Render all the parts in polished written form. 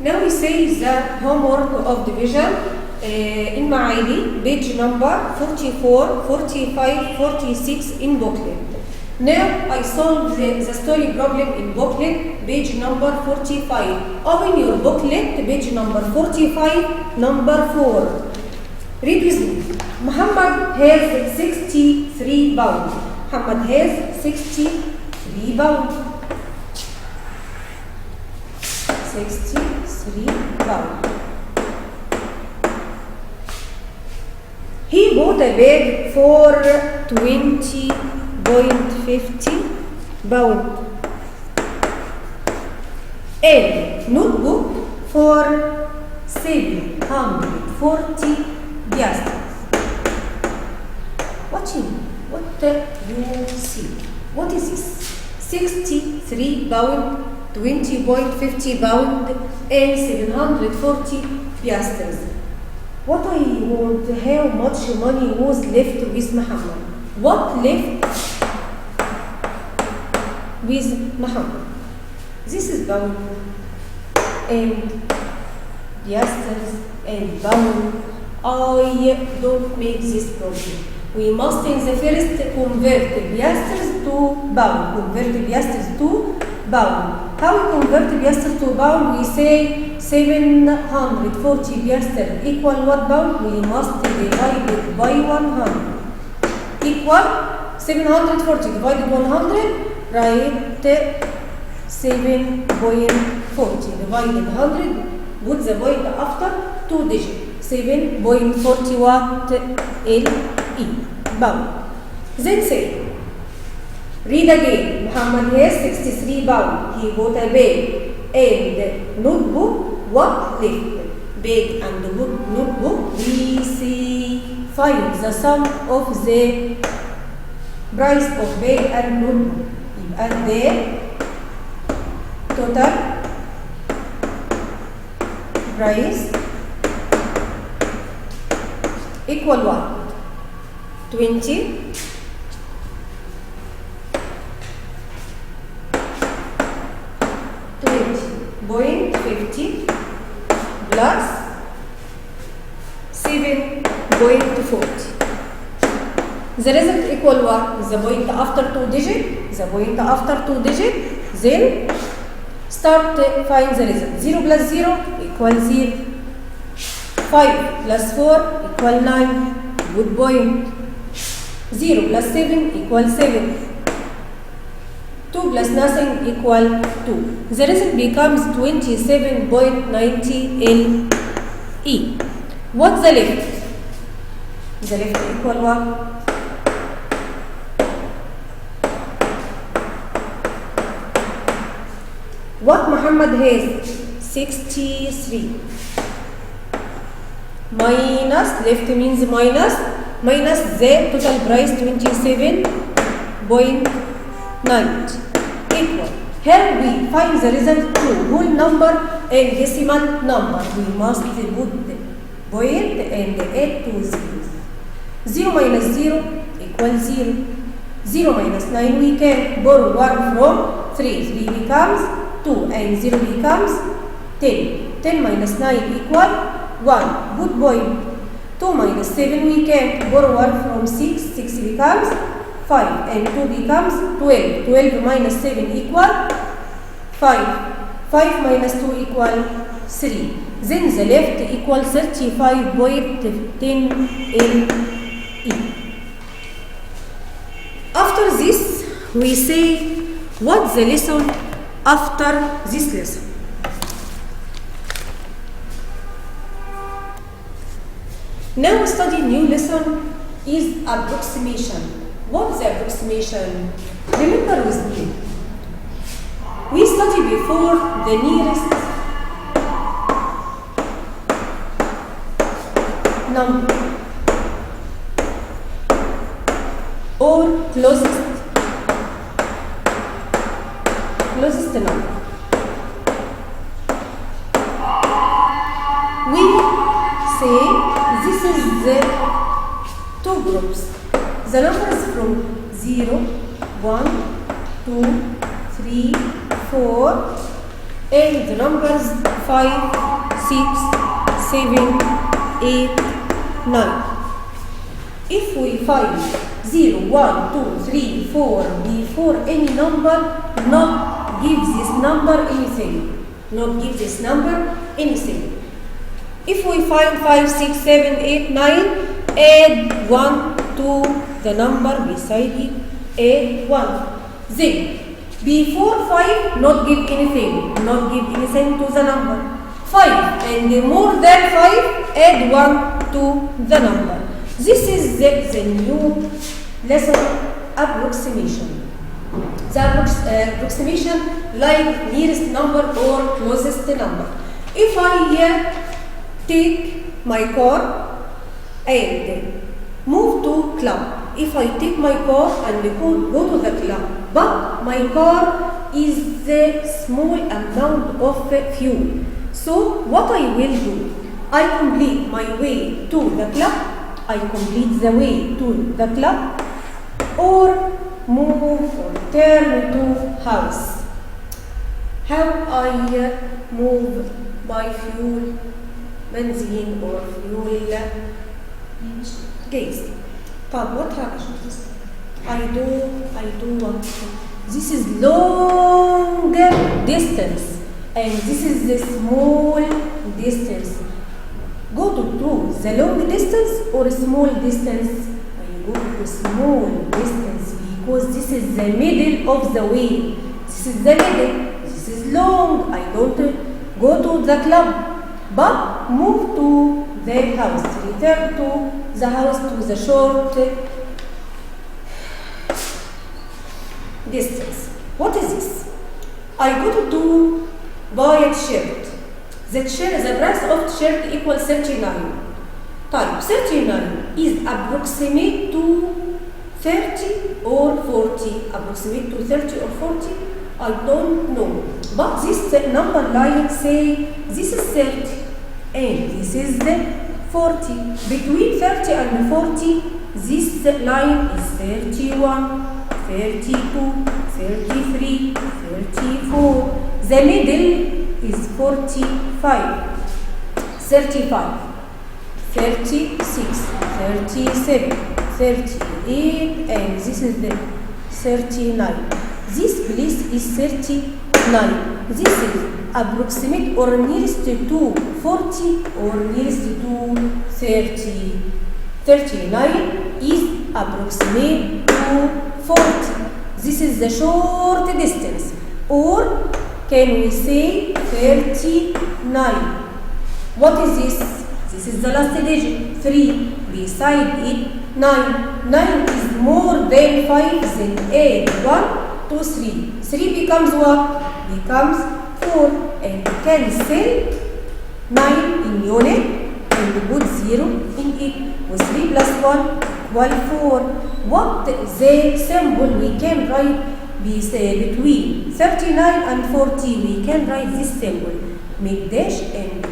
Now we say the homework of division in Ma'ali, page number 44, 45, 46 in booklet. Now I solved the story problem in booklet, page number 45. Open your booklet, page number 45, number 4. Read with me. Muhammad has 63 pounds. Muhammad has 63 pounds. 63 pounds. He bought a bag for 20.50 pounds and notebook for 740 piastres. What do you see? What is this? 63 pounds, 20.50 pounds and 740 piastres. What I want, how much money was left with Muhammad? What left with Muhammad? This is pound and piastres and pound. I don't make this problem. We must in the first convert piastres to pound. Convert piastres to pound. How we convert piastres to pound? We say 740 piastres equal what pound? We must divide it by 100. Equal 740 divided 100. Write 7.40 divided 100. Put the point after 2 digits. 7.40 what? LE. Pound. Then say, read again. Muhammad has 63 pounds. He bought a bag and notebook. What left? Bag and notebook. We see find the sum of the price of bag and notebook. And the total price equal what? 20 20.50 plus 7.40. The result equal what? The point after 2 digits. The point after 2 digits. Then start find the result. 0 plus 0 equal 0. 5 plus 4 equal 9. Good point. 0 plus 7 equal 7. 2 plus nothing equal 2. The result becomes 27.90 LE. What's the left? The left equal what? What Muhammad has? 63. Minus, left means minus the total price 27.90 equal. Here we find the result to whole number and decimal number. We must put point and add to 0. 0 minus 0 equals 0. 0 minus 9 we can borrow 1 from 3. 3 becomes 2 and 0 becomes 10. 10 minus 9 equal 1. Good point. 2 minus 7 we can borrow 1 from 6. 6 becomes 5 and 2 becomes 12. 12 minus 7 equal 5. 5 minus 2 equal 3. Then the left equal 35.10 LE. After this, we say what's the lesson after this lesson. Now study new lesson is approximation. What's the approximation? Remember with me. We studied before the nearest number or closest number. We say this is the two groups. The numbers from 0, 1, 2, 3, 4 and the numbers 5, 6, 7, 8, 9. If we find 0, 1, 2, 3, 4 before any number, not give this number anything. Not give this number anything. If we find 5, 6, 7, 8, 9, add 1 to the number beside it. Add 1. Then, before 5, not give anything. Not give anything to the number. 5 and more than 5, add 1 to the number. This is the new lesson approximation. The approximation like nearest number or closest number. If I take my car and move to club. If I take my car and go to the club, but my car is the small amount of fuel. So what I will do? I complete my way to the club. I complete the way to the club, or move or turn to house. How I move my fuel, benzene or fuel gas. طب what happens? I do what? This is long distance and this is the small distance. Go to the long distance or small distance? I go to small distance because this is the middle of the way. This is the middle. This is long. I don't go to the club, but move to the house. Return to the house to the short distance. What is this? I go to buy a shirt. The price of shirt equals 39. Type 39 is approximate to 30 or 40. Approximate to 30 or 40? I don't know. But this number line say this is 30 and this is the 40. Between 30 and 40, this line is 31, 32, 33, 34. The middle is 45, 35, 36, 37, 38, and this is the 39. This place is 39. This is approximate or nearest to 40 or nearest to 30. 39 is approximate to 40. This is the short distance. Or can we say 39? What is this? This is the last digit, 3. Beside it, 9. 9 is more than 5, then add 1 to 3. 3 becomes what? Becomes 4. And cancel 9 in unit and put 0 in it. With 3 plus 1 equal 4. What the symbol we can write between 39 and 40? We can write this symbol. Make dash and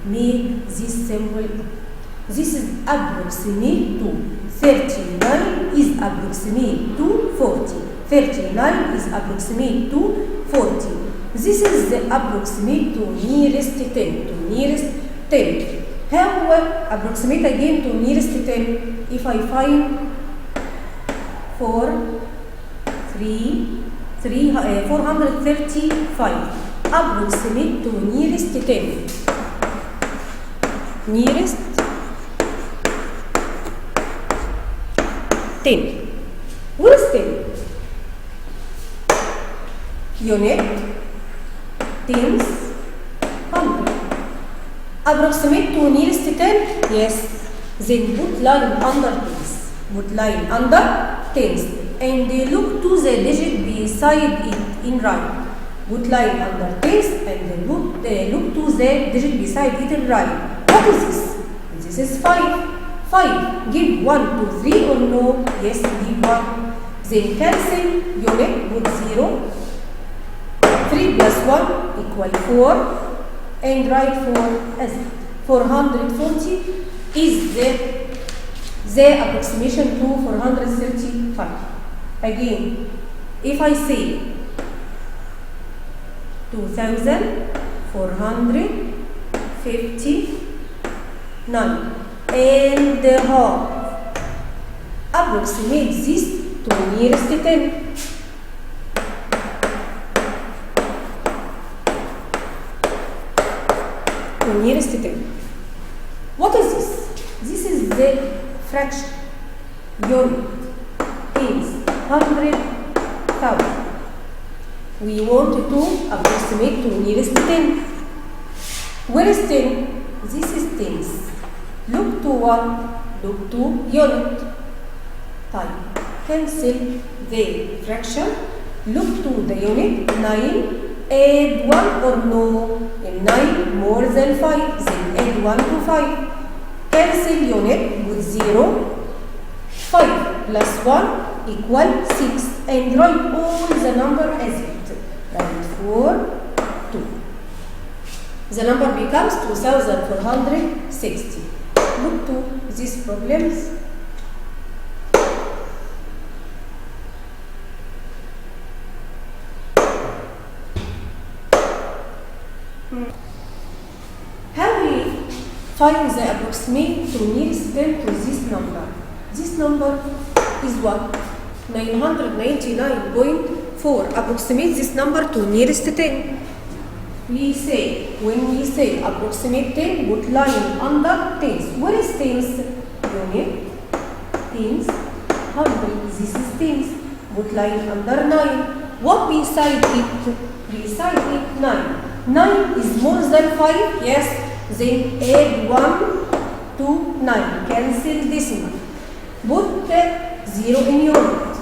make this symbol. This is approximate to 39 is approximate to 40. 39 is approximate to 40. This is the approximate to nearest 10. To nearest 10. How approximate again to nearest 10? If I find 435. Approximate to nearest 10. Nearest 10. What is 10? Unit, tens, hundred. Approximate to nearest 10? Yes. Then put line under tens. Put line under tens. And look to the digit beside it in right. Put line under tens and then look to the digit beside it in right. What is this? This is 5. 5. Give 1 to 3 or no? Yes, give 1. Then cancel unit, put 0. 3 plus 1 equal 4. And write 4 as 440 is the approximation to 435. Again, if I say 2400 459 and half. Approximate this to nearest 10. To nearest 10. What is this? This is the fraction. Unit is 100,000. We want to approximate to nearest 10. Where is 10? This is tens. Look to 1, look to unit. Type. Cancel the fraction. Look to the unit. 9. Add 1 or no. 9 more than 5. Then add 1 to 5. Cancel unit with 0. 5 plus 1 equal 6. And write all the number as it. Write 4, 2. The number becomes 2460. Look to these problems. How we find the approximate to nearest 10 to this number? This number is what? 999.4. Approximate this number to nearest 10. When we say approximate 10, put line under tens. Where is tens? Unit, tens, 100. This is tens. Put line under 9. What beside it? Beside it, 9. 9 is more than 5, yes. Then add 1 to 9. Cancel decimal. Put 0 in unit.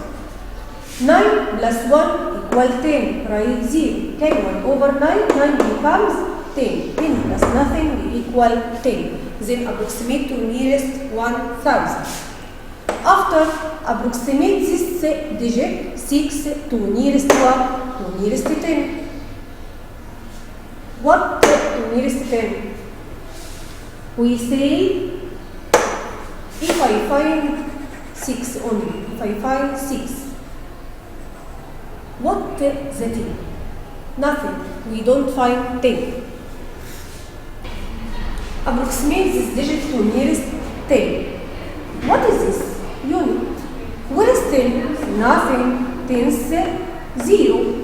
9 plus 1 equal 10. Write 0. Take 1 over 9. 9 becomes 10. 10 plus nothing equal 10. Then approximate to nearest 1000. After approximate this digit 6 to nearest what? To nearest 10. What to nearest 10? We say if I find 6 only, if I find 6, what the 10? Nothing. We don't find 10. Approximate this digit to nearest 10. What is this? Unit. Where is 10? Nothing. Tens 0.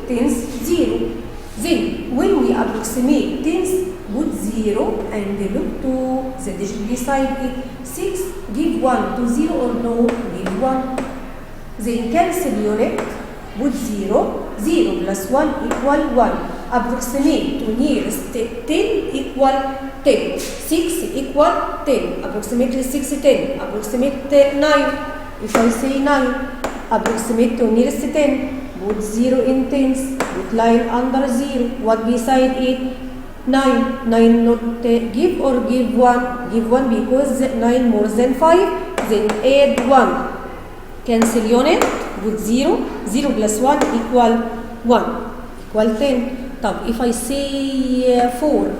Tens 0. Then when we approximate tens, put 0 and look to the digit beside it. 6, give 1 to 0 or no, give 1. Then cancel unit, put 0. 0 plus 1 equal 1. Approximate to nearest 10 equal 10. 6 equal 10. Approximate 6, 10. Approximate 9. If I say 9, approximate to nearest 10. Put 0 in tens. Put line under 0. What beside it? 9. 9 not give or give 1? Give 1 because 9 more than 5. Then add 1. Cancel unit. Put 0. 0 plus 1 equal 1. Equal 10. If I say 4,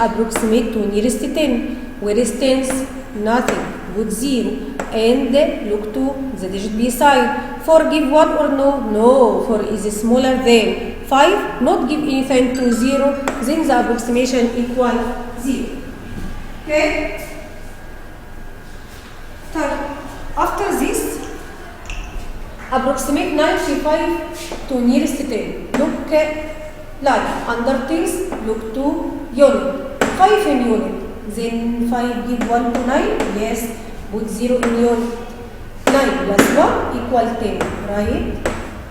approximate to nearest 10. Where is tens? Nothing. Put 0. And look to the digit beside. 4 give 1 or no? No. 4 is smaller than 5. Not give anything to 0. Then the approximation equal 0. Okay? After this, approximate 95 to nearest 10. Look line under tens. Look to unit. 5 in unit. Then 5 give 1 to 9. Yes. Put 0 in unit. 9 plus 1 equal 10. Right?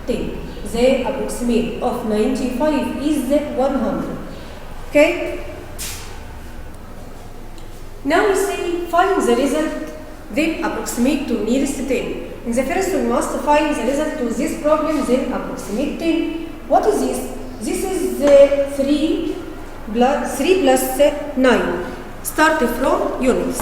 10. The approximate of 95 is 100. Okay? Now we say find the result, then approximate to nearest 10. In the first we must find the result to this problem, then approximate 10. What is this? This is 3 plus 9. Start from unit.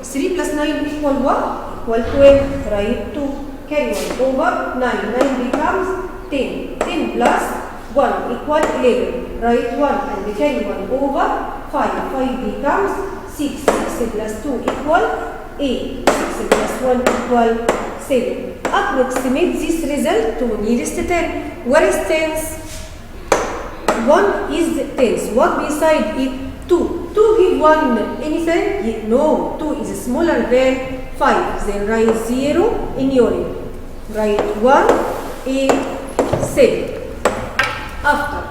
3 plus 9 equal what? Equal 12. Write 2. Carry 1 over 9. 9 becomes 10. 10 plus 1 equal 11. Write 1 and carry 1 over 5. 5 becomes 6. 6 plus 2 equal 8. 6 plus 1 equal 7. Approximate this result to nearest 10. Where is tens? 1 is tens. What beside it? 2. 2 give 1 anything? No. 2 is smaller than 5. Then write 0 in unit. Write 1, 8, 7. After,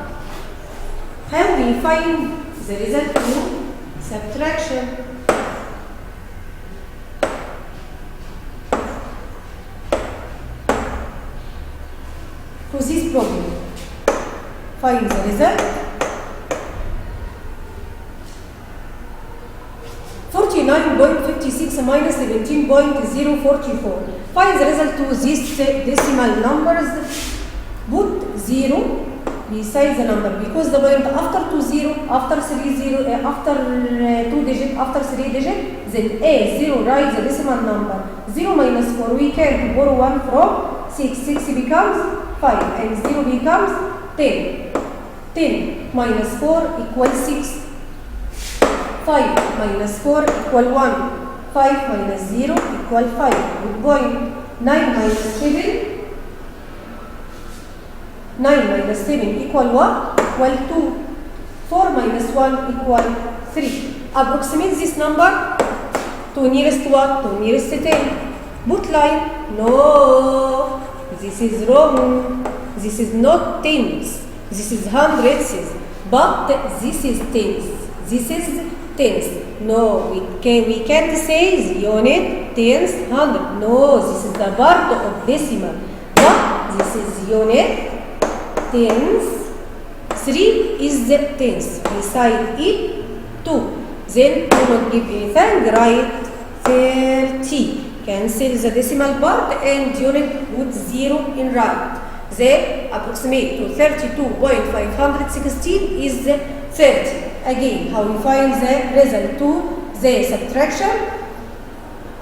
how we find the result to subtraction? To this problem, find the result. 49.56 minus 17.044. Find the result to these decimal numbers. Put 0 beside the number, because the point after 2 0, after 3 0, after 2 digit, after 3 digit, then a 0 write the decimal number. 0 minus 4, we can borrow 1 from 6. 6 becomes 5 and 0 becomes 10. 10 minus 4 equals 6. 5 minus 4 equal 1. 5 minus 0 equal 5. Good point. 9 minus 7. 9 minus 7 equal what? Equal 2. 4 minus 1 equal 3. Approximate this number to nearest what? To nearest 10. Put line. No. This is wrong. This is not tens. This is hundreds. But this is tens. This is tens. No, we can't say the unit, tens, hundred. No, this is the part of decimal. But this is unit, tens. 3 is the tens. Beside it, 2. Then do not give anything. Write 30. Cancel the decimal part and unit with 0 in right. Then approximate to 32.516 is 30. Again, how we find the result to the subtraction,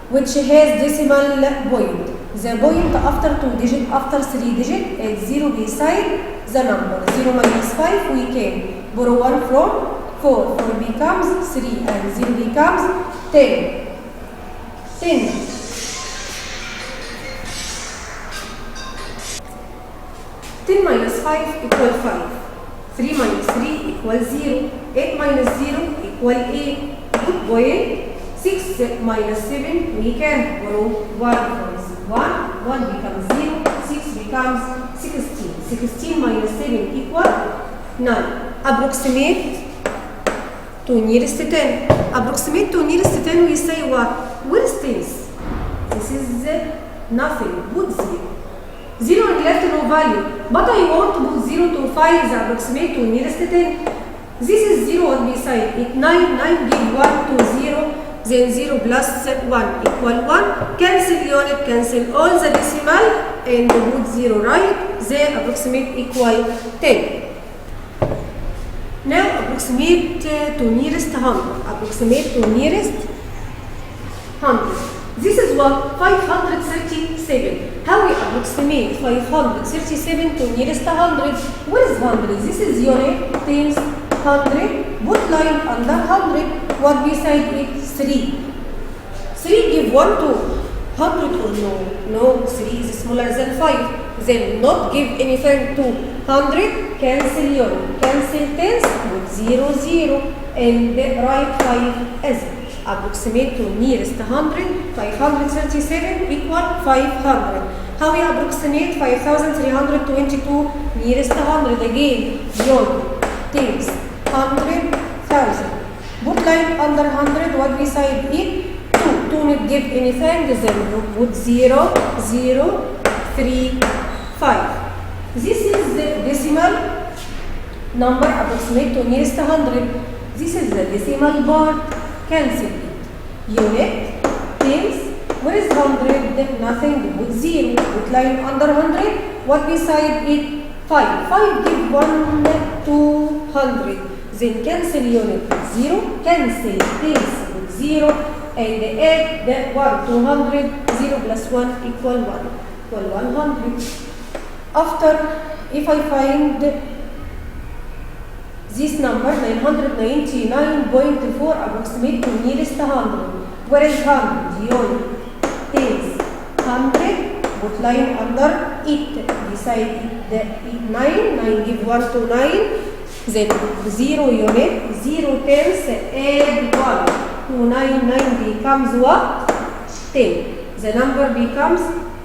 which has decimal point. The point after 2 digit, after 3 digit, and 0 beside the number. 0 minus 5, we can borrow 1 from 4. 4 becomes 3 and 0 becomes 10. 10. 10 minus 5 equal 5. 3 minus 3 equals 0. 8 minus 0 equal 8. Good point. 6 minus 7, we can borrow 1 from 1. 1 becomes 0. 6 becomes 16. 16 minus 7 equal 9. Approximate to nearest 10. Approximate to nearest 10, we say what? Where is this? This is nothing. Put 0. 0 and left no value. But I want to put 0 to find the approximate to nearest 10. This is 0 on beside it. 9. 9 give 1 to 0. Then 0 plus 1 equal 1. Cancel unit, cancel all the decimal and put 0 right. The approximate equal 10. Now approximate to nearest 100. Approximate to nearest 100. This is what? 537. How we approximate 537 to nearest 100? What is 100? This is unit, tens, 100. Put line under 100. What beside it? 3. 3 give 1 to 100 or no? No, 3 is smaller than 5. Then not give anything to 100. Cancel unit. Cancel tens with 0, 0. And then write 5 as approximate to nearest 100. 537 equal 500. How we approximate 5322 nearest 100? Again, unit, tens, 100,000. Put line under 100. What beside it? 2. 2 not give anything. Then put 0, 0, 3, 5. This is the decimal number approximate to nearest 100. This is the decimal part. Cancel it. Unit, tens, where is 100? Nothing, put 0. Put line under 100. What beside it? 5. 5 give 1 to 100. Then cancel unit with 0. Cancel tens with 0. And add the 1 to 100. 0 plus 1 equal 1. Equal 100. After, if I find this number 999.4 approximate to nearest 100. Where is 100? Unit, tens, 100. Put line under it. Beside it, the 9. 9 give 1 to 9. then 0 unit, 0 tenths, add 1 to 9, 9 becomes what? 10. The number becomes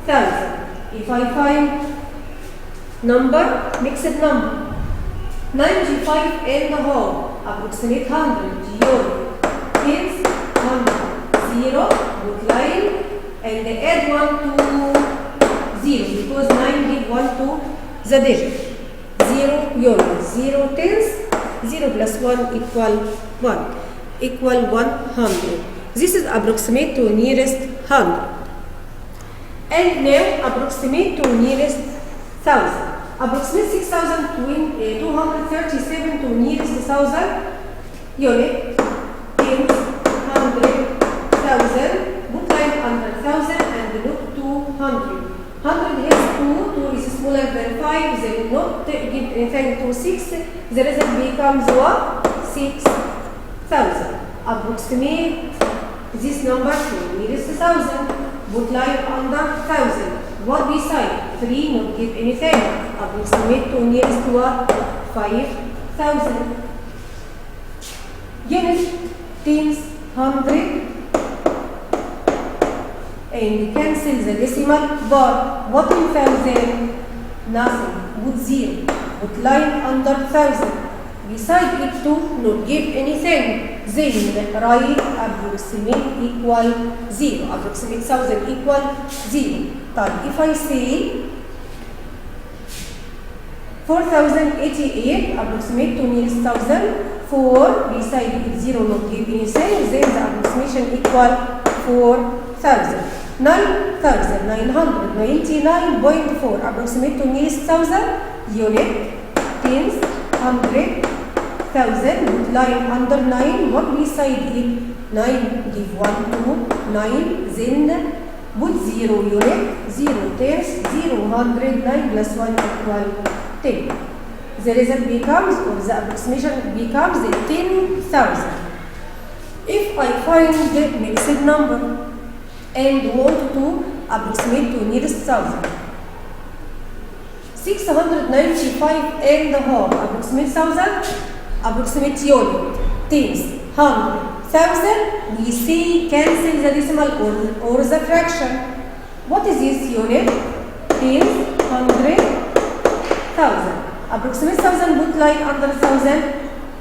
1000. If I find number, mixed number, 95 and a whole, approximate 100, unit, tens, 100, 0, put line, and add 1 to 0, because 9 give 1 to the digit. 0 units, 0 tens, 0 plus 1 equal 1, equal 100. This is approximate to nearest 100. And now approximate to nearest 1000. Approximate 6,237 to nearest 1000 unit, tens, 100, 1000, put line under 1000 and look to 100. 100 has 2 is smaller than 5, then not give anything to 6, the result becomes what? 6,000. Approximate this number to nearest 1000. Put line under 1000. What beside? 3 not give anything. Approximate to nearest what? 5,000. Unit, tens, 100. And cancel the decimal bar. What in 1000? Nothing. Put 0. Put line under 1000. Beside it to not give anything. Then write approximate equal 0. Approximate 1000 equal 0. Then if I say 4088, approximate to nearest 1000, 4 beside it 0 not give anything, then the approximation equal 4000. 9,999.4, approximate to nearest 1000, unit, tens, 100, 1000, line under 9, what beside it? 9 give 1 to 9, then put 0 unit, 0 tens, 0 100, 9 plus 1 equal 10. The result becomes, or the approximation becomes 10,000. If I find the mixed number and want to approximate to nearest 1000, 695 and a half, approximate 1000, approximate unit, tens, 100, 1000, we say cancel the decimal or the fraction. What is this unit? Tens, 100, 1000. Approximate 1000, put line under 1000,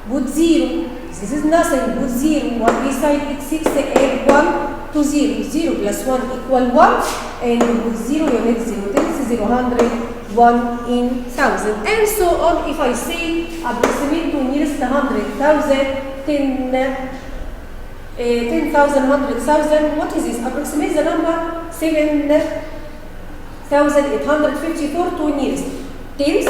put 0. This is nothing, put 0. What beside it? 6, add 1 to 0. 0 plus 1 equal 1. And put 0 units, 0 tens, 0 100, 1 in 1000. And so on. If I say approximate to nearest 100,000, 10,000, 100,000, what is this? Approximate the number 7,854 to nearest. Tens,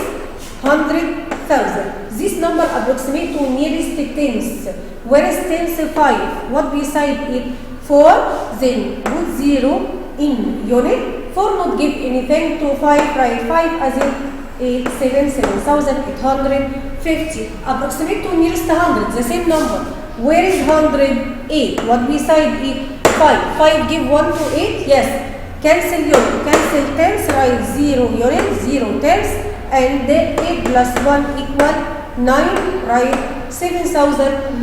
100,000. This number approximate to nearest tens. Where is tens 5? What beside it? 4. Then put 0 in unit. 4 not give anything to 5. Write 5 as in 7,850. Approximate to nearest 100. The same number. Where is 108? What beside it? 5. 5 give 1 to 8? Yes. Cancel unit. Cancel tens. Write 0 unit. 0 tens. And 8 plus 1 equal 9, right? 7,900.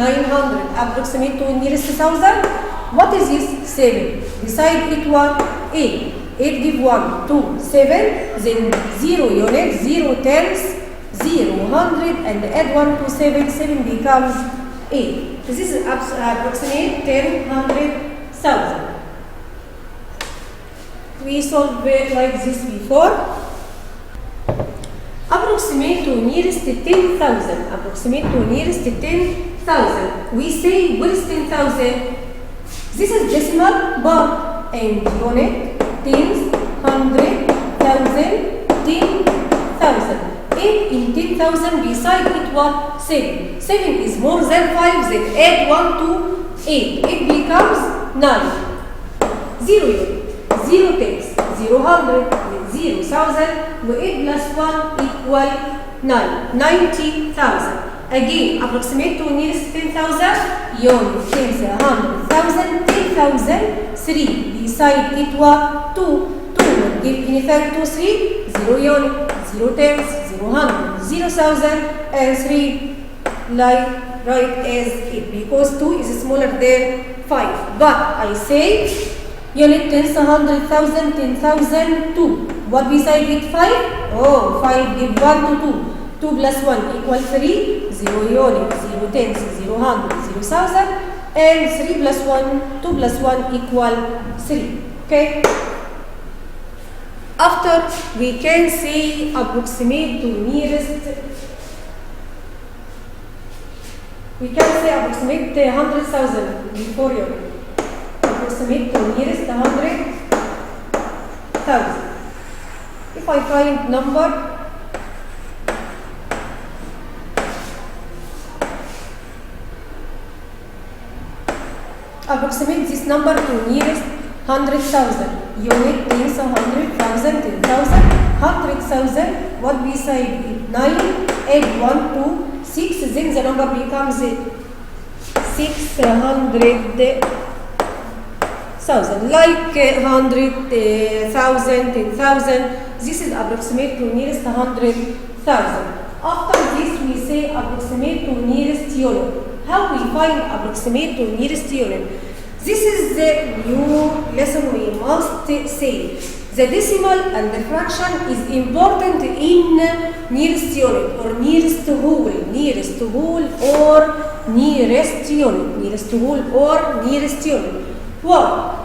Approximate to nearest 1000. What is this? 7. Beside it 1, 8. 8 give 1, 2, 7. Then 0 unit, 0 tens, 0 100, and add 1 to 7. 7 becomes 8. This is approximate 10,000. We solved it like this before. Approximate to nearest 10,000. Approximate to nearest 10,000. We say what is 10,000? This is decimal bar and unit, tens, 100, 1000, 10,000. 8 in 10,000 beside it what? 7. 7 is more than 5, then add 1 to 8. It becomes 9. 0, 0 tens, 0 100, 0 1000, 8 plus 1 equal 9. 90,000. Again, approximate to nearest 10,000, unit, tens, 100,000, 10,000, 3. Beside it what? 2. 2 give anything to 3, 0 unit, 0 tens, 0 100, 0,000, and 3 like right as 8 because 2 is smaller than 5. But I say unit 10, 100,000, 10,000, 2. What beside it 5? Oh, 5 give 1 to 2. 2 plus 1 equal 3. 0 unit, 0 tens, 0 hundred, 0 thousand. And 3 plus 1, 2 plus 1 equal 3. Okay? After we can say approximate to nearest. We can say approximate 100,000 before unit. Approximate to nearest 100,000. If I find number approximate this number to nearest 100,000. Unit 10, 100,000, 10,000, 100,000. What beside it? 9, 8, 1, 2, 6. Then the number becomes 600,000. Like 100,000, 10,000. This is approximate to nearest 100,000. After this, we say approximate to nearest unit. How we find approximate to nearest unit? This is the new lesson we must say. The decimal and the fraction is important in nearest unit or nearest whole, nearest whole or nearest unit, nearest whole or nearest unit. Why?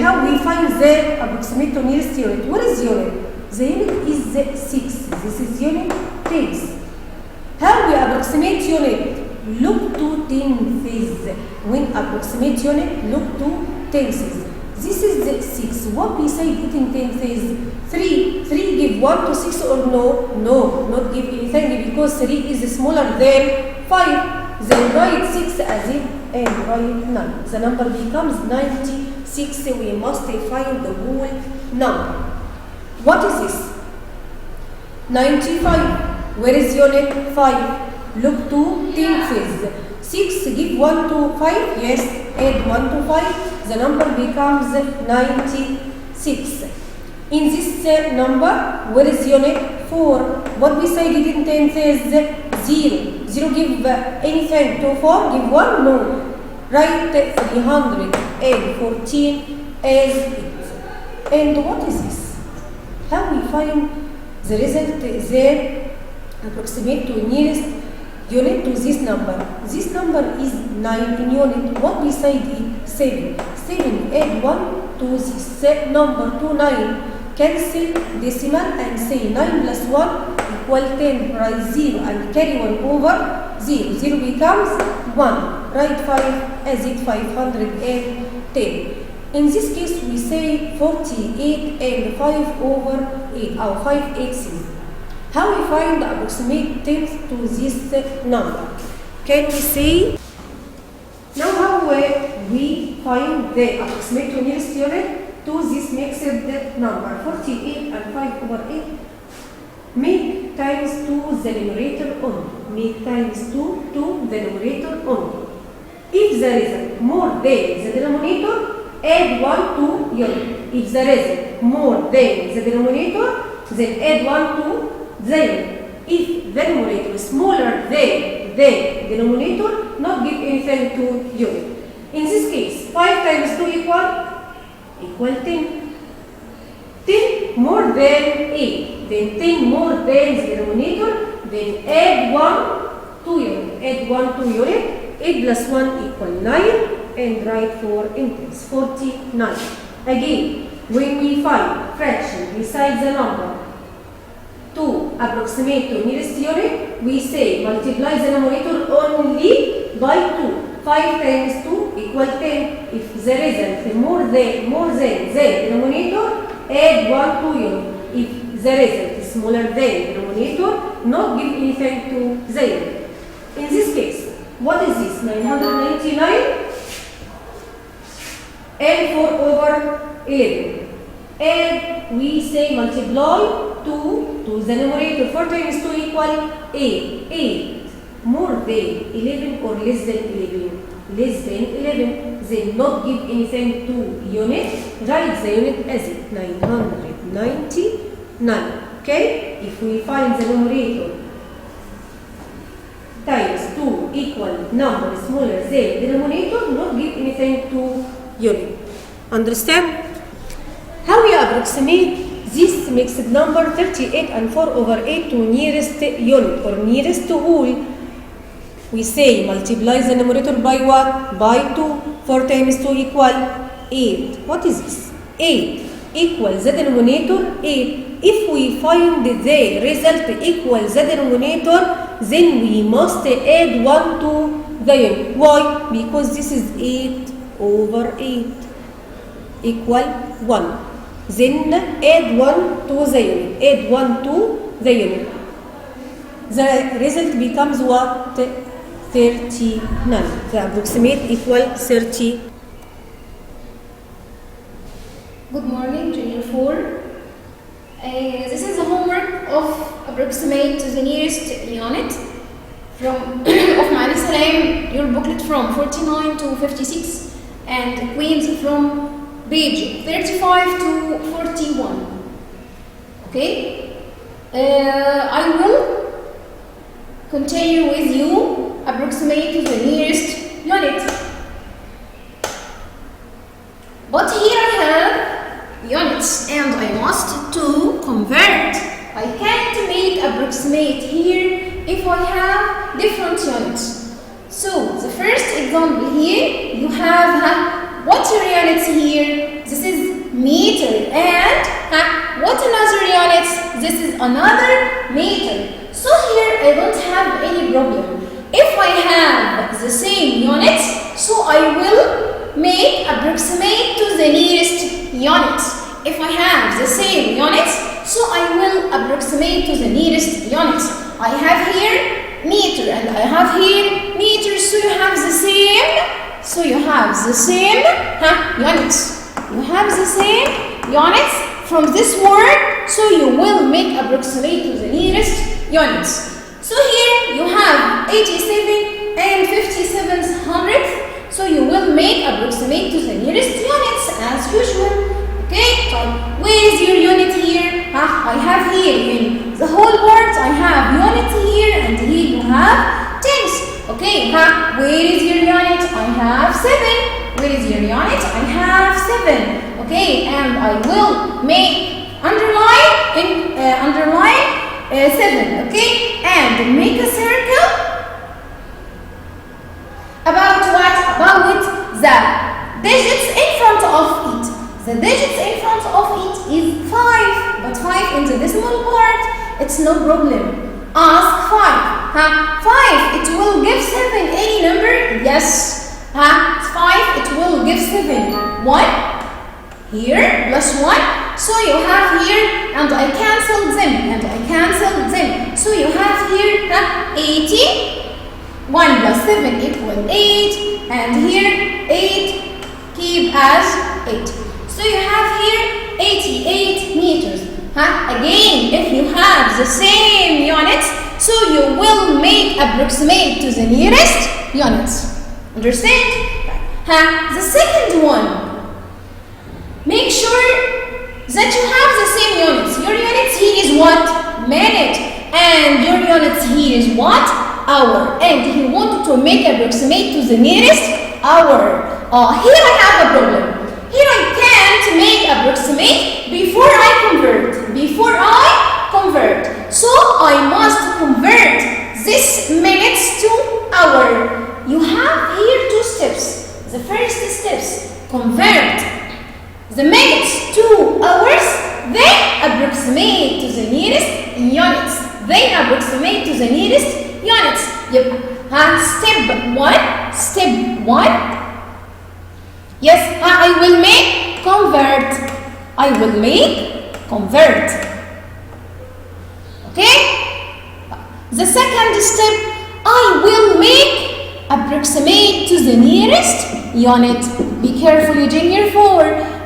How we find the approximate to nearest unit? What is unit? The unit is 6. This is unit 10. How we approximate unit? Look to tenths. When approximate unit, look to tenths. This is the 6. What beside it in tenths? 3. 3 give 1 to 6 or no? No, not give anything because 3 is smaller than 5. Then write 6 as it and write 9. The number becomes 96. We must find the whole number. What is this? 95. Where is unit? 5. Look to tenths. 6 give 1 to 5. Yes, add 1 to 5. The number becomes 96. In this number, where is unit? 4. What beside it in tenths? 0. 0 give anything to 4? Give 1? No. Write 314 as it. And what is this? How we find the result? The approximate to nearest unit to this number. This number is 9 in unit. What beside it? 7. 7. Add 1 to this number to 9. Cancel decimal and say 9 plus 1 equal 10. Write 0 and carry 1 over 0. 0 becomes 1. Write 5 as it 510. In this case, we say 48 and 5 over 8, or 5 x's. How we find the approximate tenth to this number? Can we say? Now how we find the approximate to nearest unit to this mixed number? 48 and 5 over 8. Make times 2 the numerator only. Make times 2 to the numerator only. If there is more than the denominator, add 1 to unit. If there is more than the denominator, then add 1 to the unit. If the numerator is smaller than the denominator, not give anything to unit. In this case, 5 times 2 equal 10. 10 more than 8. Then 10 more than the denominator, then add 1 to unit. Add 1 to unit. 8 plus 1 equal 9, and write 4 integers, 49. Again, when we find fraction besides the number to approximate to nearest unit, we say multiply the numerator only by 2. 5 times 2 equal 10. If the result more than the denominator, add 1 to unit. If the result is smaller than the denominator, not give anything to the unit. In this case, what is this? 999 and 4 over 11. And we say multiply 2 to the numerator. 4 times 2 equal 8. 8 more than 11 or less than 11? Less than 11. Then not give anything to unit. Write the unit as it 999. Okay? If we find the numerator times 2 equal number smaller than denominator, not give anything to unit. Understand? How we approximate this mixed number 38 and 4 over 8 to nearest unit or nearest whole? We say multiply the numerator by what? By 2. 4 times 2 equal 8. What is this? 8 equals the denominator 8. If we find the result equals the denominator, then we must add 1 to the unit. Why? Because this is 8 over 8 equal 1. Then add 1 to the unit. Add 1 to the unit. The result becomes what? 39. The approximate equal 30. Good morning, Junior 4. This is the homework of approximate to the nearest unit from of Mali Salam, your booklet from 49 to 56, and Queens from page 35 to 41. Okay? I will continue with you approximate to the nearest unit. But here I have units and I must to convert. I can't make approximate here if I have different units. So the first example here, you have what units here? This is meter, and what another units? This is another meter. So here I don't have any problem. If I have the same units, so I will make approximate to the nearest units. If I have the same units, so I will approximate to the nearest units. I have here meter and I have here meter, so you have the same. So you have the same units. You have the same units from this word, so you will make approximate to the nearest units. So here you have 87 and 57 hundredths, so you will make approximate to the nearest units as usual. Okay, where is your unit here? I have here in the whole words, I have unit here, and here you have tens. Okay, where is your unit? I have 7. Where is your unit? I have 7. Okay, and I will make underline 7. Okay, and make a circle about what? About the digits in front of it. The digits in front of it is 5, but 5 in the decimal part, it's no problem. Ask 5. 5, it will give 7. Any number? Yes. 5, it will give 7. 1 here plus 1. So you have here, and I cancel them, So you have here 80. 1 plus 7 equal 8, and here 8 keep as 8. So you have here 88 meters. Again, if you have the same units, so you will make approximate to the nearest units. Understand? The second one, make sure that you have the same units. Your units here is what? Minute. And your units here is what? Hour. And he wanted to make approximate to the nearest hour. Here I have a problem. Here I can't make approximate before I convert. So I must convert this minutes to hour. You have here 2 steps. The first steps, convert the minutes to hours, then approximate to the nearest units. Yep. Step 1. Yes, I will make convert. Okay? The second step, I will make approximate to the nearest unit. Be careful, Junior 4.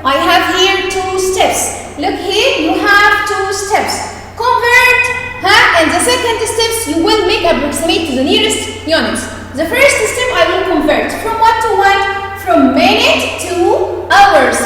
I have here 2 steps. Look here, you have 2 steps. Convert, and the second steps, you will make approximate to the nearest units. The first step, I will convert from what to what? From minute to hours.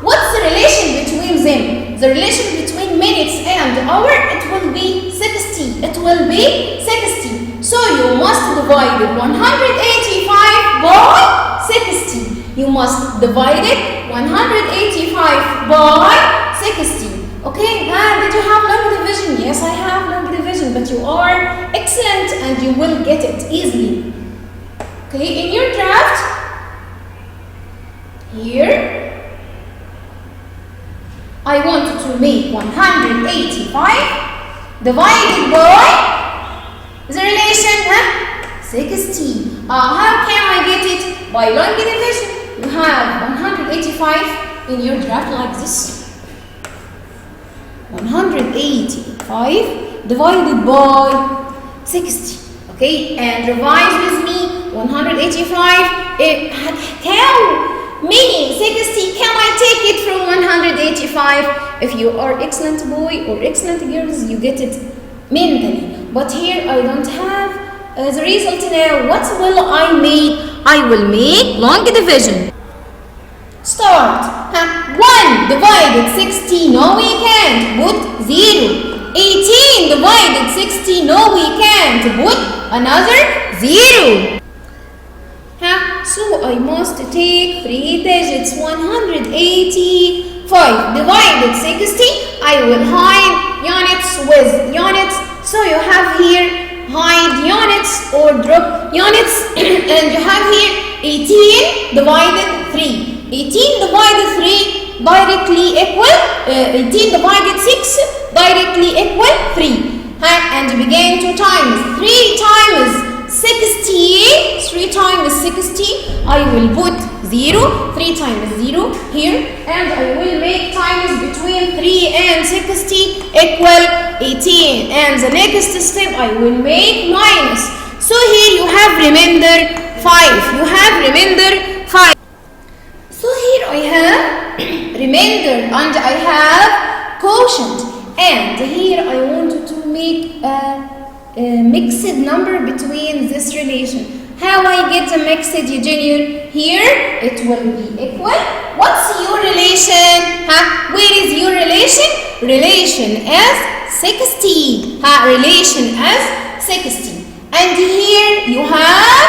What's the relation between them? The relation between minutes and hour, it will be 60. 60. It will be 60. So you must divide 185 by 60. You must divide it 185 by 60. Okay, did you have long division? Yes, I have long division, but you are excellent and you will get it easily. Okay, in your draft, here, I want to make 185 divided by the relation 60. How can I get it? By long division. You have 185 in your draft like this. 185 divided by 60. Okay, and revise with me. 185. How many 60 can I take it from 185? If you are excellent boy or excellent girls, you get it mentally. But here I don't have the result now. What will I make? I will make long division. Start. 1 divided 60. No, we can't. Put 0. 18 divided 60. No, we can't. Put another 0. So I must take 3 digits. 185 divided 60. I will hide units with units. So you have here hide units or drop units. And you have here 18 divided 3. 18 divided 3 directly equal 18 divided 6 directly equal 3. And begin to times 3 times 60. 3 times 60. I will put 0. 3 times 0 here, and I will make times between 3 and 60 equal 18. And the next step I will make minus. So here you have remainder 5. You have remainder 5. So here I have remainder and I have quotient, and here I wanted to make a mixed number between this relation. How I get a mixed, Junior? Here it will be equal. What's your relation? Where is your relation? Relation is 60. Relation is 60. And here you have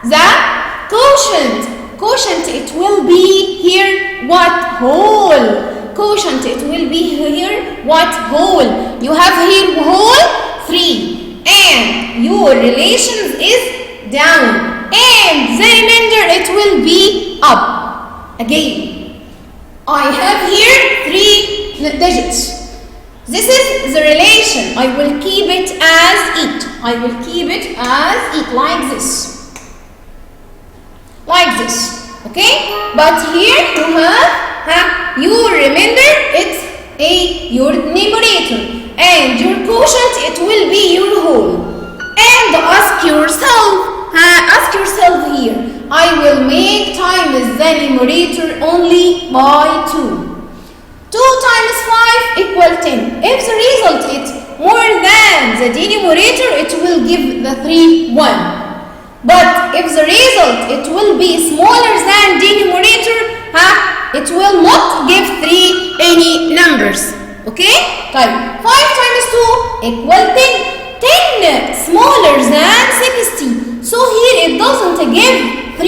the quotient. Quotient, it will be here what? Whole. Quotient, it will be here what? Whole. You have here whole 3. And your relations is down. And the remainder, it will be up. Again, I have here 3 digits. This is the relation. I will keep it as it. I will keep it as it like this. Like this. Okay? But here you have your remainder, it's your numerator. And your quotient, it will be your whole. And ask yourself here. I will make times the numerator only by 2. 2 times 5 equal 10. If the result is more than the denominator, it will give the 3 1. But if the result it will be smaller than denominator, it will not give 3 any numbers. Okay? 5 times 2 equal 10. 10 smaller than 60. So here it doesn't give 3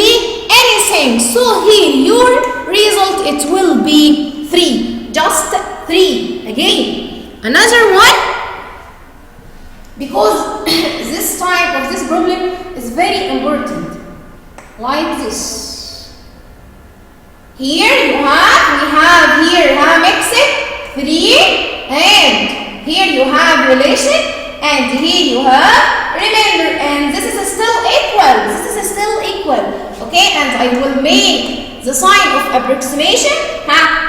anything. So here your result it will be 3. Just 3. Again, another one. Because this type of this problem is very important. Like this. Here we have here mixed 3, and here you have relation, and here you have remainder, and this is still equal. This is still equal. Okay, and I will make the sign of approximation,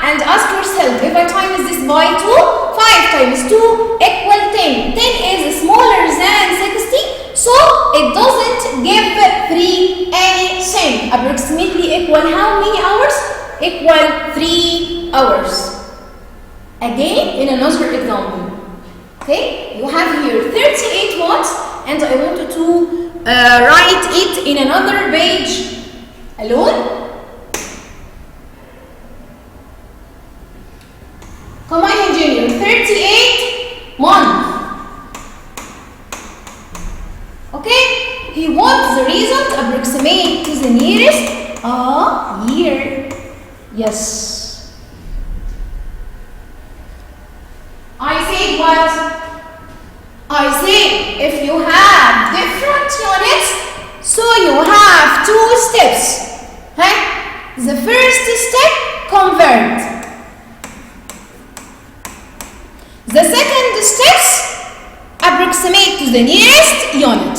and ask yourself, if I times this by 2, 5 times 2 equal 10. 10 is smaller than 60, so it doesn't give 3 anything. Approximately equal how many hours? Equal 3 hours. Again, in another example. Okay, you have here 38 watts, and I wanted to write it in another page alone. Come on, Junior. 38 months. he wants the result approximate to the nearest year. Yes. I said what? I say if you have different units, so you have two steps. The first step, convert. The second steps, approximate to the nearest unit.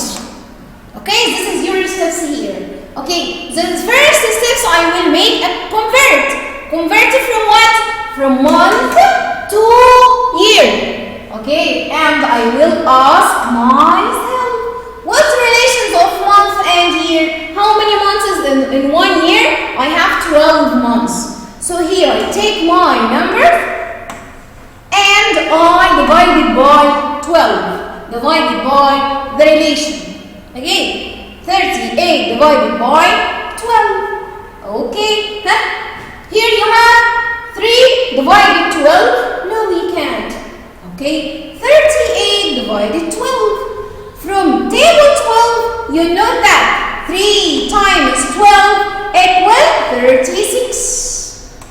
Okay, this is your steps here. Okay, the first steps I will make a convert. Convert from what? From month to year. Okay, and I will ask myself, what relations of month and year? How many months in 1 year? I have 12 months. So here I take my number and I divide it by 12. Divided by the relation. Again, 38 divided by 12. Okay, here you have 3 divided 12. No, we can't. Okay, 38 divided 12. From table 12, you know that 3 times 12 equals 36.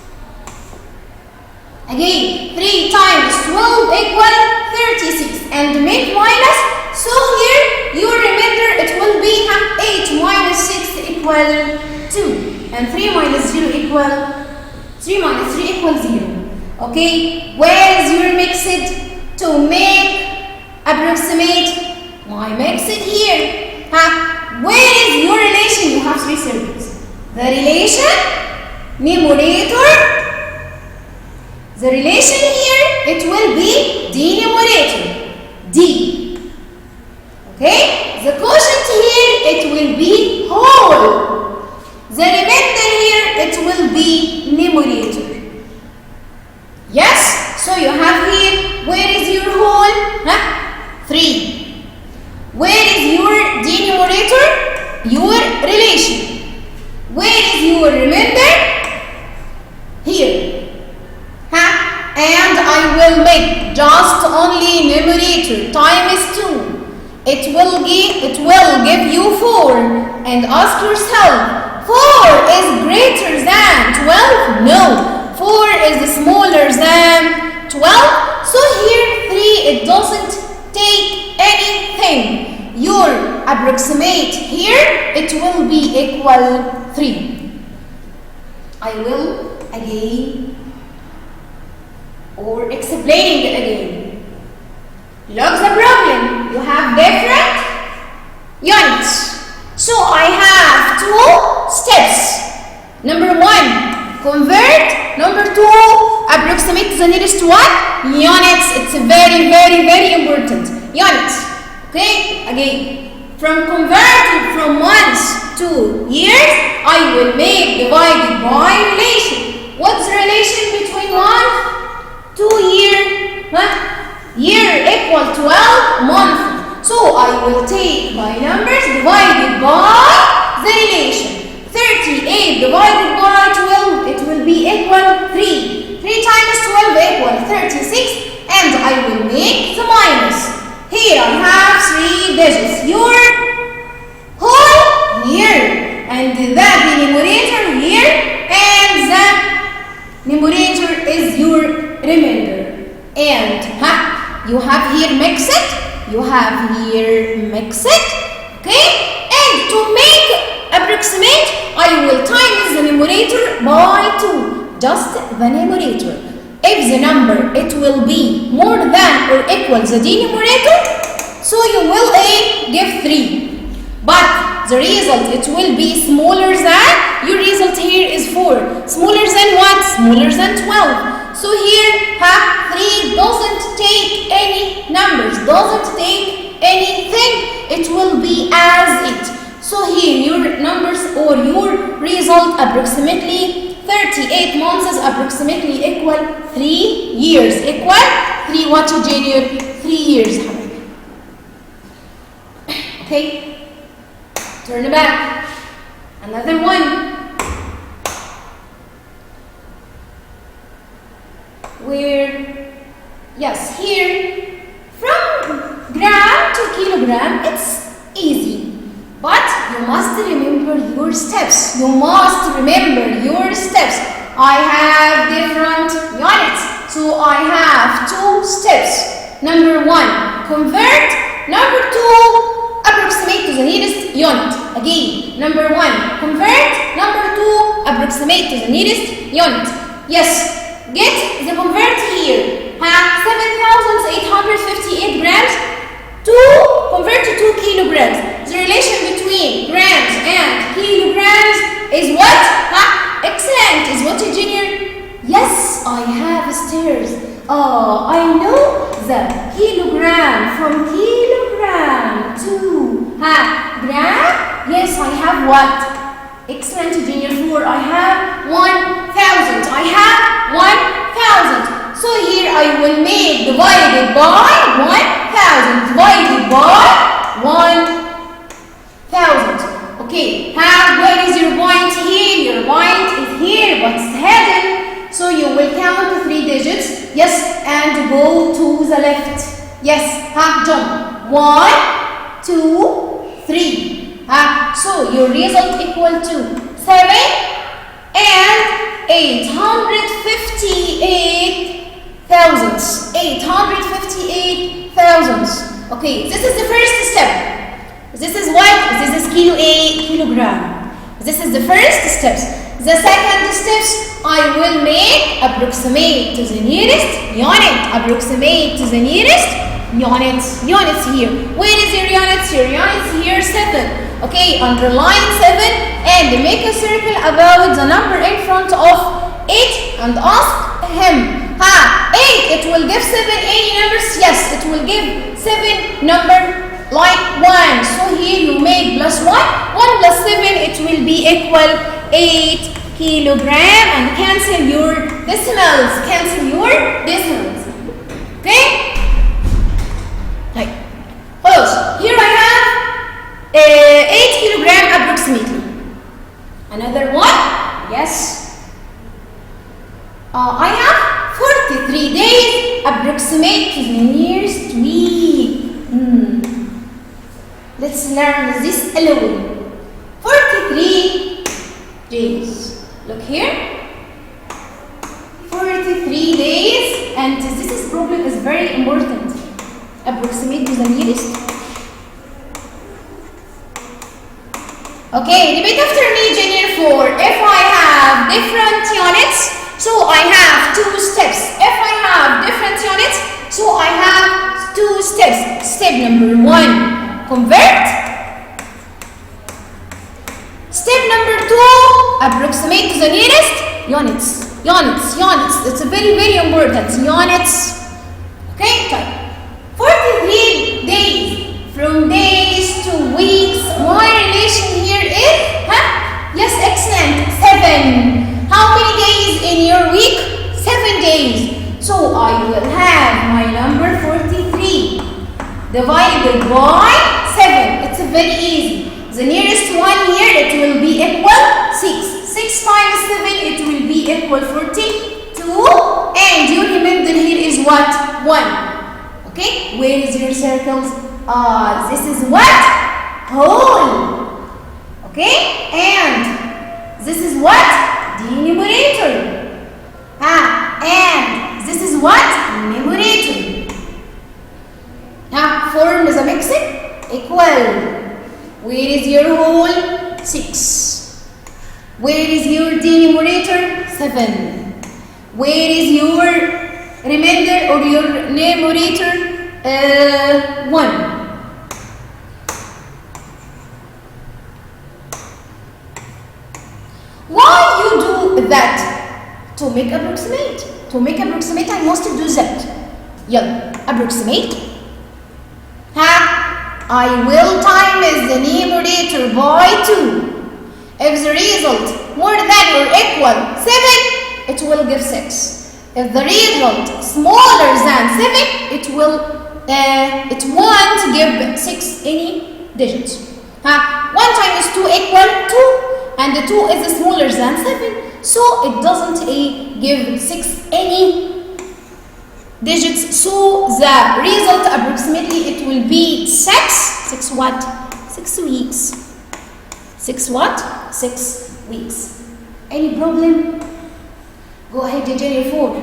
Again, 3 times 12 equals 36. And make minus. So here, you remember it will be 8 minus 6 equal 2. And 3 minus 0 equal 3 minus 3 equals 0. Okay, where is your mixed? To make approximate my mixed here. Where is your relation? You have 3 circles. The relation, numerator. The relation here, it will be denominator, D. Okay? The quotient here, it will be whole. The remainder here, it will be numerator. Yes? So you have here, where is your whole? 3. Where is your denominator? Your relation. Where is your remainder? Here. And I will make just only numerator times 2. It will give you 4. And ask yourself, 4 is greater than 12? No. 4 is smaller than 12. So here 3, it doesn't take anything. Your approximate here, it will be equal 3. I will again or explaining it again. Look the problem. You have different units. So I have 2 steps. Number 1, convert. Number 2, approximate the nearest one? Units. It's very, very, very important. Units. Okay? Again, from converting from months to years, I will make divided by relation. What's the relation between month? 2 year, year equal 12 month. So I will take my numbers divided by the relation. 38 divided by 12, it will be equal 3. 3 times 12 equal 36, and I will make the minus. Here I have 3 digits. Your whole year, and the denominator here, and the numerator is your remainder. And you have here mixed, you have here mixed, okay? And to make approximate, I will times the numerator by 2, just the numerator. If the number, it will be more than or equal the denominator, so you will give 3. But the result, it will be smaller than, your result here is 4. Smaller than what? Smaller than 12. So here, 3 doesn't take any numbers, doesn't take anything. It will be as it. So here, your numbers or your result approximately 38 months approximately equal 3 years. Equal 3 what junior? 3 years. Okay. Turn back. Another one. Where, yes, here from gram to kilogram, it's easy. must remember your steps. You must remember your steps. I have different units, so I have 2 steps. Number 1, convert. Number 2, approximate to the nearest unit. Again, number 1, convert. Number 2, approximate to the nearest unit. Yes, get the convert here. 7,858 grams to convert to 2 kilograms. The relation between grams and kilograms is what? Excellent. Is what, Junior? Yes, I have stairs. I know the kilogram from kilogram to gram. Yes, I have what? Excellent, Junior. 4. I have 1,000. I have 1,000. So here I will make divided by 1,000. Divided by 1,000. Okay, where is your point here? Your point is here, but it's hidden. So you will count to 3 digits. Yes, and go to the left. Yes, jump. 1, 2, 3. So your result equal to 7 and 858 thousands. 858 thousands. Okay, this is the first step. This is what? This is kilogram. This is the first steps. The second steps, I will make approximate to the nearest unit. Approximate to the nearest unit. Units here. Where is your units? Your units here 7. Okay, underline 7 and make a circle about the number in front of 8 and ask him. 8, it will give 7 any numbers? Yes, it will give 7 number like 1. So here you make plus 1. 1 plus 7, it will be equal 8 kilogram, and cancel your decimals. Cancel your decimals. Okay? Right. Close. Here I have 8 kilogram approximately. Another one? Yes. I have 43 days approximate to the nearest week. Let's learn this alone. 43 days. Look here. 43 days, and this problem is very important. Approximate to the nearest. Okay, repeat after me, Junior 4. If I have different units, so I have 2 steps. If I have different units, so I have 2 steps. Step number 1, convert. Step number 2, approximate to the nearest units. Units. It's very, very important. Units. Okay, 43 days. From days to weeks. My relation here is, yes, excellent. 7. How many days in your week? 7 days. So I will have my number 43 divided by 7. It's very easy. The nearest one here, it will be equal 6. 6 times 7, it will be equal 42. And you remember here is what? 1. Okay, where is your circles? This is what? Whole. Okay, and this is what? Denominator. And this is what? Numerator. Form the mixing equal. Where is your whole? 6. Where is your denominator? 7. Where is your remainder or your numerator? 1. Why you do that? To make approximate. To make approximate, I must do that. Yeah, approximate. I will times the numerator by 2. If the result more than or equal 7, it will give 6. If the result smaller than 7, it won't give 6 any digits. 1 times 2 equal 2, and the 2 is smaller than 7, so it doesn't give 6 any digits. So the result approximately it will be 6 what? 6 weeks. 6 what? 6 weeks. Any problem? Go ahead, Junior 4.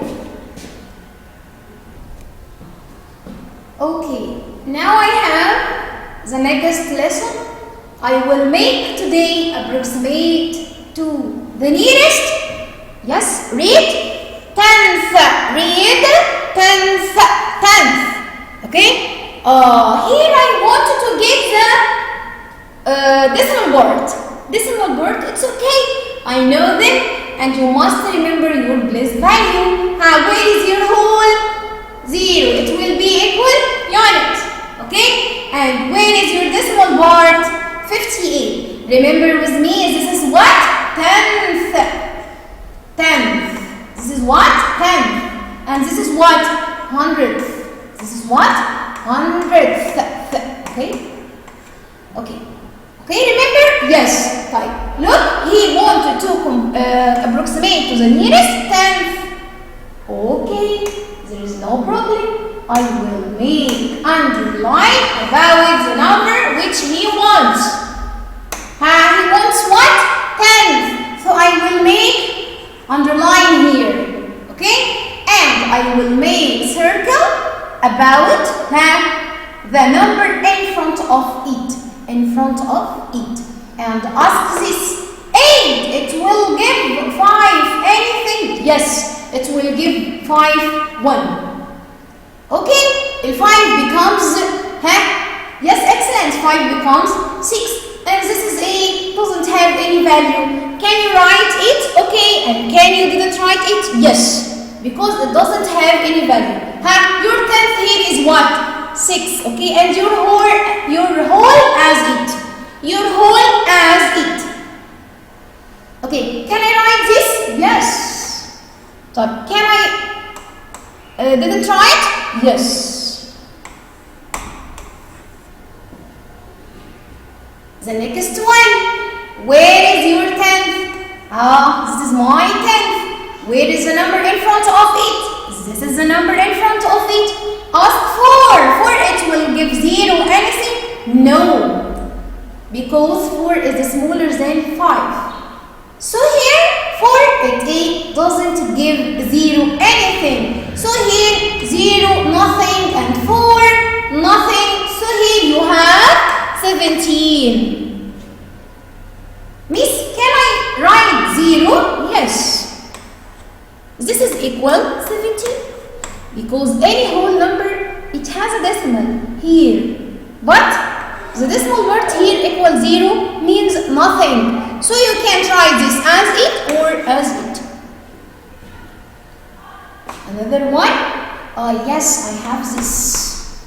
Okay, now I have the next lesson. I will make today approximate to the nearest. Yes, read 10th. Read 10th. 10th. Okay? Here I wanted to get the decimal board. Decimal board, it's okay. I know them, and you must remember your place value. Where is your whole? 0. It will be equal unit. Okay? And where is your decimal board? 58. Remember with me, this is what? 10th. 10th. This is what? 10th. And this is what? 100th. This is what? 100th. Okay? Okay. Okay, remember? Yes. Type. Look, he wanted to approximate to the nearest 10th. Okay, there is no problem. I will make underline about the number which he wants. He wants what? 10th. So I will make underline here. Okay? And I will make circle about the number in front of it. In front of it. And ask this. 8. It will give 5 anything. Yes, it will give 5 1. Okay? If 5 becomes yes, excellent. 5 becomes 6. And this is 8, doesn't have any value. Can you write it? Okay. And can you didn't write it? Yes. Because it doesn't have any value. Your 10th here is what? 6. Okay. And your whole as it. Your whole as it. Okay. Can I write this? Yes. So can I didn't write? Yes. The next one. Where is your 10th? This is my 10th. Where is the number in front of it? This is the number in front of it. Ask 4. 4 it will give 0 anything? No. Because 4 is smaller than 5. So here 4 it doesn't give 0 anything. So here 0 nothing and 4 nothing. So here you have 17. Miss, can I write 0? Yes. This is equal 17. Because any whole number, it has a decimal here. But the decimal part here equals 0 means nothing. So you can try this as it or as it. Another one. Yes, I have this.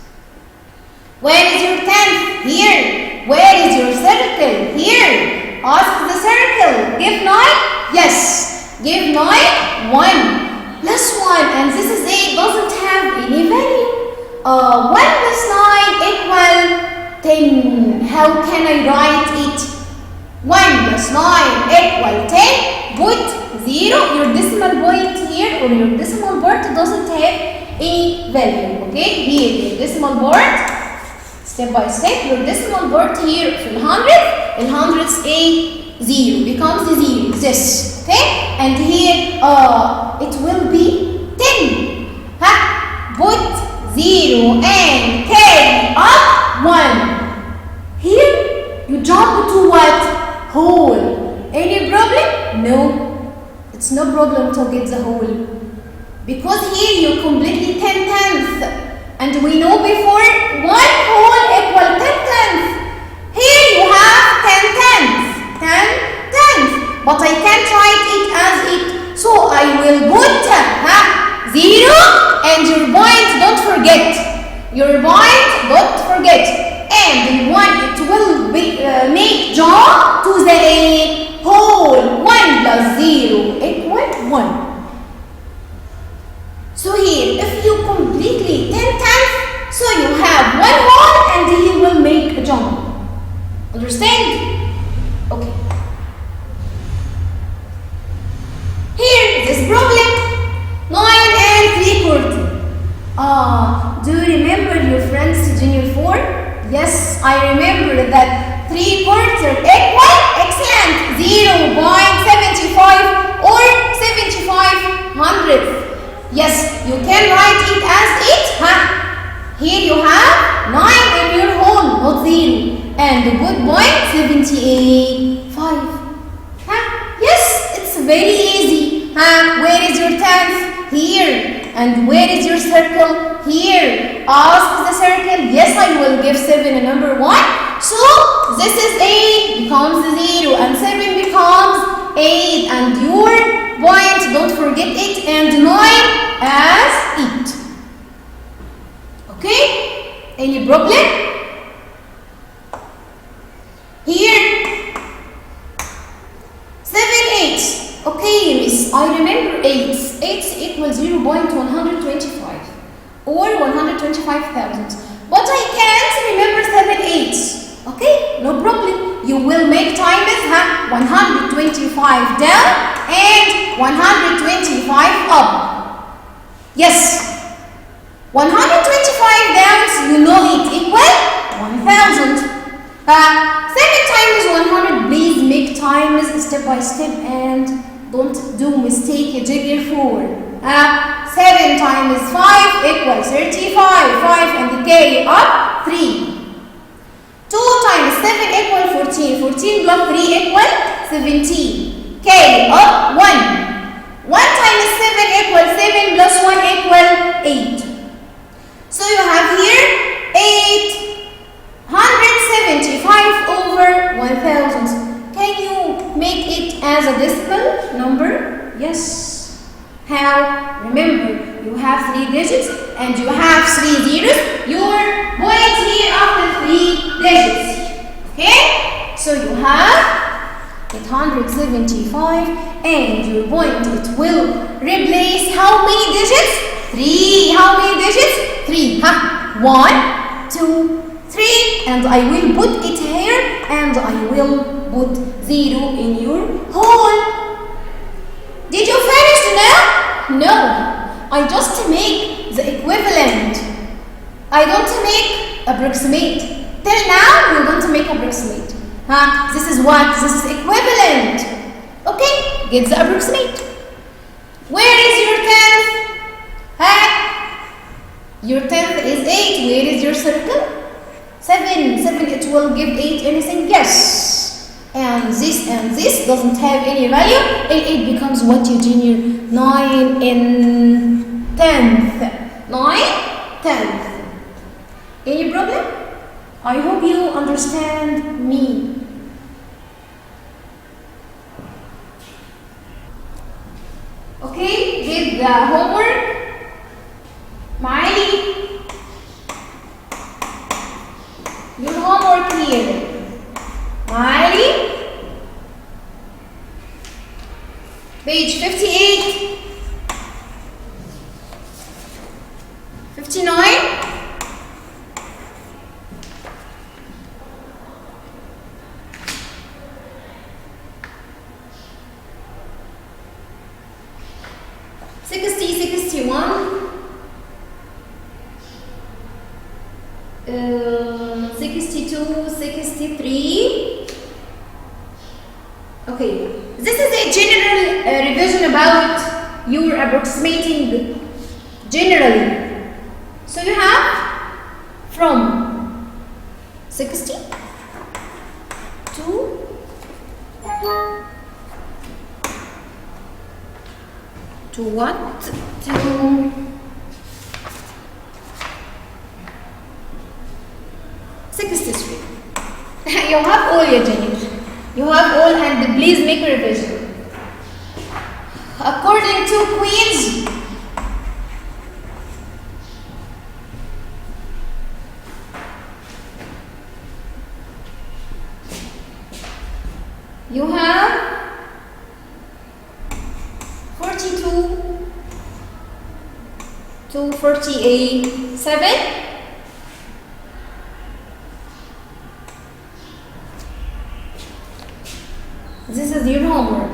Where is your 10th? Here. Where is your circle? Here. Ask the circle. Give 9? Yes. Give 9? 1. Plus 1. And this is 8. Doesn't have any value. 1 plus 9 equal 10. How can I write it? 1 plus 9 equal 10. Put 0. Your decimal point here or your decimal part doesn't have any value. Okay. Here your decimal part. Step by step, your decimal part here في ال hundreds a 0 becomes the 0, this, okay? And here it will be 10. Put 0 and carry up 1. Here you jump to what? Whole. Any problem? No. It's no problem to get the whole. Because here you completely 10 tenths. And we know before 1 whole equal 10 tenths. Here you have 10 tenths. 10 tenths. But I can't write it as it. So I will put 0 and your point, don't forget. Your point, don't forget. And 1, it will be, make jump to the whole. 1 plus 0 equal 1. So here, if you completely 10 tenths, so you have 1 whole and he will make a jump. Understand? Okay. Here, this problem, 9 and 3/4. Do you remember your friends junior 4? Yes, I remember that 3/4 equal can write it as 8. Huh? Here you have 9 in your whole, not 0. And the good point 78, 5. Huh? Yes, it's very easy. Huh? Where is your 10th? Here. And where is your circle? Here. Ask the circle. Yes, I will give 7 a number 1. So this is 8 becomes 0 and 7 becomes 8. And your point, don't forget it, and 9 as 8. Okay? Any problem? Here, 7 8. Okay, Miss, I remember 8. 8 equals 0.125 or 125,000. But I can't remember 7 8. Okay, no problem. You will make times 125 down and 125 up. Yes. 125 downs, you know it equal 1,000. 7 times 100, please make times step by step and don't do mistake, jigger forward. 7 times 5 equals 35, 5 and carry up 3. 2 times 7 equals 14, 14 plus 3 equals 17. Carry up 1. 1 times 7 equals 7 plus 1 equals 8. So you have here 875 over 1000. Can you make it as a decimal number? Yes. How? Remember, you have 3 digits and you have 3 zeros. Your point here after 3 digits. Okay? So you have 875 and your point, it will replace how many digits? 3. How many digits? 3. 1, 2, 3, and I will put it here and I will put 0 in your hole. Did you finish now? No, I just make the equivalent. I don't make approximate. Till now we don't make approximate. This is what? This is equivalent. Okay, get the approximate. Where is your 10th? Your 10th is 8. Where is your circle? 7. 7, it will give 8 anything? Yes. And this doesn't have any value. And it becomes what, Eugenia? 9 in 10th. 9 10th. Any problem? I hope you understand me. Okay, did the homework? Miley, your homework here. Miley, page 58, 59, 60, 61, 62, 63. Okay, this is a general revision about your approximating generally. So you have from 60 to what? To 63. You have all, your Jenny. You have all, and please make a revision. According to Queen's, you have 42 to 48, 7. This is your homework.